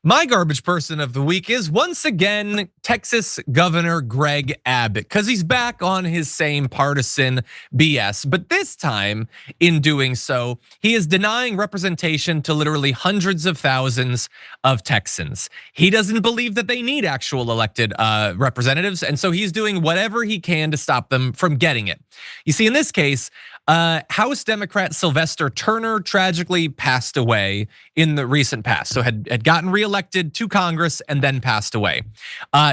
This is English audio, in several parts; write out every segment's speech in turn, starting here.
My garbage person of the week is once again Texas Governor Greg Abbott, because he's back on his same partisan BS. But this time, in doing so, he is denying representation to literally hundreds of thousands of Texans. He doesn't believe that they need actual elected representatives, and so he's doing whatever he can to stop them from getting it. You see, in this case, House Democrat Sylvester Turner tragically passed away in the recent past. So had gotten reelected to Congress and then passed away.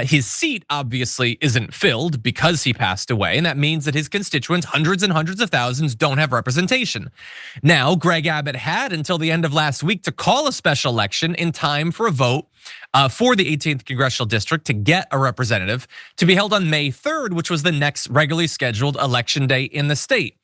His seat obviously isn't filled because he passed away, and that means that his constituents, hundreds and hundreds of thousands, don't have representation. Now, Greg Abbott had until the end of last week to call a special election in time for a vote for the 18th congressional district to get a representative to be held on May 3rd, which was the next regularly scheduled election day in the state.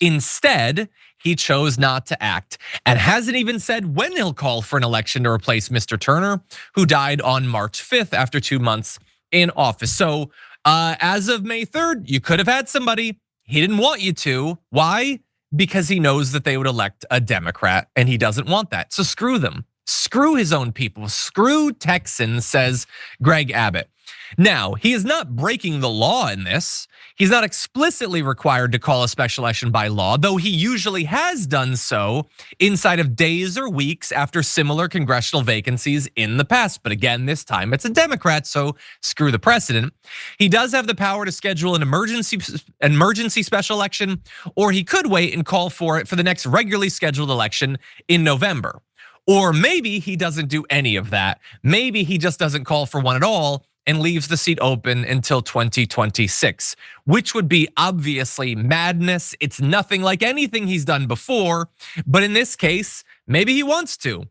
Instead, he chose not to act and hasn't even said when he'll call for an election to replace Mr. Turner, who died on March 5th after 2 months in office. So as of May 3rd, you could have had somebody. He didn't want you to. Why? Because he knows that they would elect a Democrat and he doesn't want that. So screw them. Screw his own people. Screw Texans, says Greg Abbott. Now, he is not breaking the law in this. He's not explicitly required to call a special election by law, though he usually has done so inside of days or weeks after similar congressional vacancies in the past. But again, this time it's a Democrat, so screw the precedent. He does have the power to schedule an emergency special election, or he could wait and call for it for the next regularly scheduled election in November. Or maybe he doesn't do any of that. Maybe he just doesn't call for one at all and leaves the seat open until 2026, which would be obviously madness. It's nothing like anything he's done before, but in this case, maybe he wants to.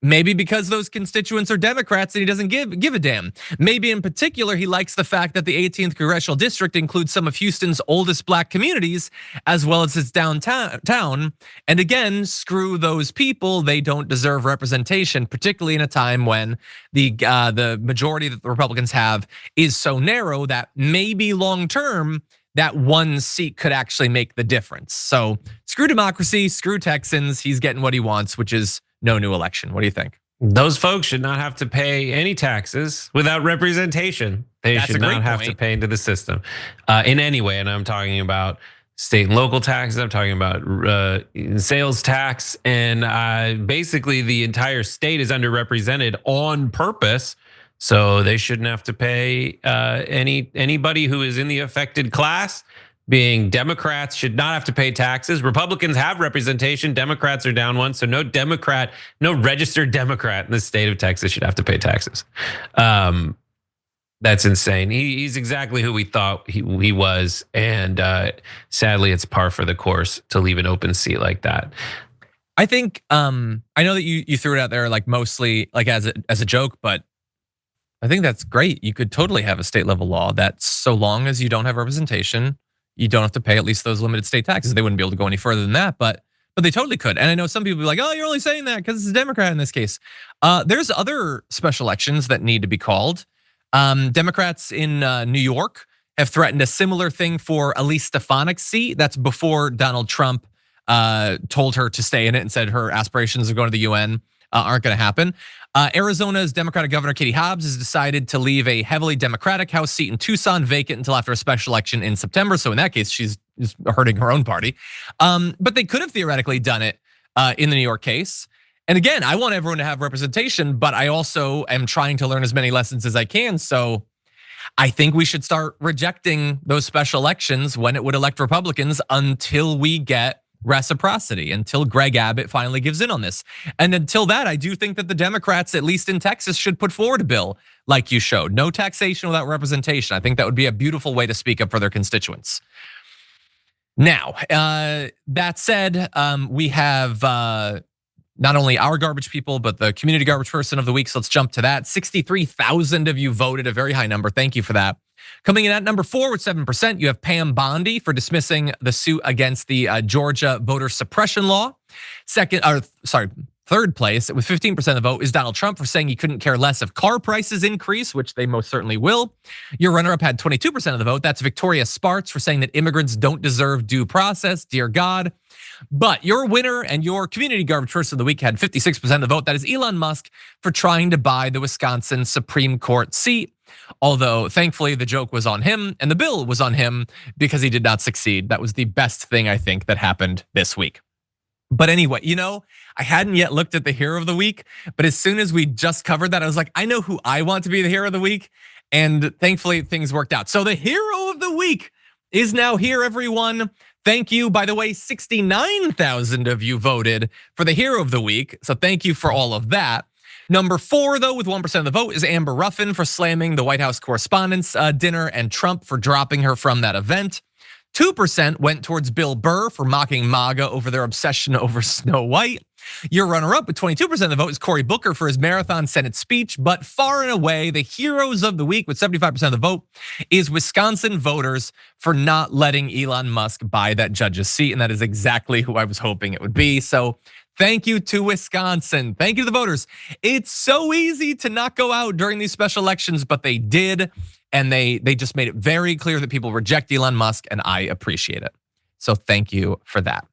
Maybe because those constituents are Democrats and he doesn't give a damn. Maybe in particular, he likes the fact that the 18th congressional district includes some of Houston's oldest black communities, as well as its downtown. And again, screw those people. They don't deserve representation, particularly in a time when the majority that the Republicans have is so narrow that maybe long term, that one seat could actually make the difference. So screw democracy, screw Texans. He's getting what he wants, which is no new election. What do you think? Those folks should not have to pay any taxes without representation. They should not have to pay into the system in any way. And I'm talking about state and local taxes. I'm talking about sales tax. And basically the entire state is underrepresented on purpose. So they shouldn't have to pay anybody who is in the affected class. Being Democrats should not have to pay taxes. Republicans have representation. Democrats are down one. So no Democrat, no registered Democrat in the state of Texas should have to pay taxes. That's insane. He's exactly who we thought he was. And sadly, it's par for the course to leave an open seat like that. I think, I know that you threw it out there like mostly like as a joke, but I think that's great. You could totally have a state level law that so long as you don't have representation, you don't have to pay at least those limited state taxes. They wouldn't be able to go any further than that, but they totally could. And I know some people be like, oh, you're only saying that because it's a Democrat in this case. There's other special elections that need to be called. Democrats in New York have threatened a similar thing for Elise Stefanik's seat. That's before Donald Trump told her to stay in it and said her aspirations of going to the UN aren't going to happen. Arizona's Democratic Governor Katie Hobbs has decided to leave a heavily Democratic House seat in Tucson vacant until after a special election in September. So in that case, she's hurting her own party. But they could have theoretically done it in the New York case. And again, I want everyone to have representation, but I also am trying to learn as many lessons as I can. So I think we should start rejecting those special elections when it would elect Republicans until we get reciprocity, until Greg Abbott finally gives in on this. And until that, I do think that the Democrats, at least in Texas, should put forward a bill like you showed. No taxation without representation. I think that would be a beautiful way to speak up for their constituents. Now, that said, we have not only our garbage people, but the community garbage person of the week. So let's jump to that. 63,000 of you voted, a very high number. Thank you for that. Coming in at number 4 with 7%, you have Pam Bondi for dismissing the suit against the Georgia voter suppression law. Third place with 15% of the vote is Donald Trump for saying he couldn't care less if car prices increase, which they most certainly will. Your runner-up had 22% of the vote. That's Victoria Spartz for saying that immigrants don't deserve due process. Dear God. But your winner and your community garbage person of the week had 56% of the vote. That is Elon Musk for trying to buy the Wisconsin Supreme Court seat. Although thankfully the joke was on him and the bill was on him because he did not succeed. That was the best thing I think that happened this week. But anyway, I hadn't yet looked at the hero of the week, but as soon as we just covered that, I was like, I know who I want to be the hero of the week. And thankfully things worked out. So the hero of the week is now here, everyone. Thank you. By the way, 69,000 of you voted for the hero of the week. So thank you for all of that. Number 4, though, with 1% of the vote is Amber Ruffin for slamming the White House Correspondents' Dinner and Trump for dropping her from that event. 2% went towards Bill Burr for mocking MAGA over their obsession over Snow White. Your runner-up with 22% of the vote is Cory Booker for his marathon Senate speech, but far and away the heroes of the week with 75% of the vote is Wisconsin voters for not letting Elon Musk buy that judge's seat, and that is exactly who I was hoping it would be. So thank you to Wisconsin. Thank you to the voters. It's so easy to not go out during these special elections, but they did. And they just made it very clear that people reject Elon Musk, and I appreciate it. So thank you for that.